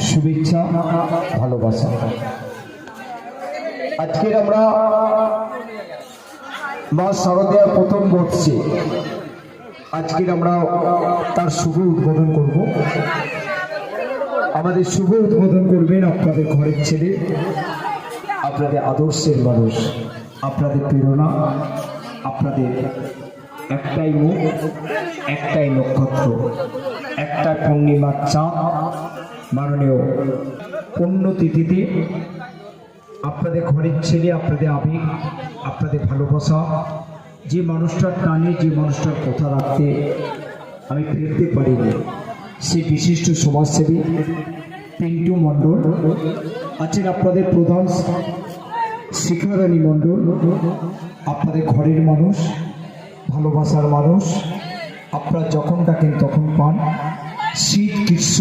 শুভেচ্ছা, ভালোবাসা। আজকের আমরা মা শারদার প্রথম বর্ষে আজকের আমরা তার শুভ উদ্বোধন করব। আমাদের শুভ উদ্বোধন করবেন আপনাদের ঘরের ছেলে, আপনাদের আদর্শের মানুষ, আপনাদের প্রেরণা, আপনাদের একটাই মুখ, একটাই নক্ষত্র, একটা পূর্ণিমার চাঁদ, মাননীয় পুণ্যতিথিতে আপনাদের ঘরের ছেলে, আপনাদের আবেগ, আপনাদের ভালোবাসা, যে মানুষটার টানে, যে মানুষটার কথা রাখতে আমি ফিরতে পারিনি, সেই বিশিষ্ট সমাজসেবী পিন্টু মণ্ডল আছেন, আপনাদের প্রধান শিখারানী মণ্ডল, আপনাদের ঘরের মানুষ, ভালোবাসার মানুষ। আপনারা যখন ডাকেন তখন পান। শীত গ্রীষ্ম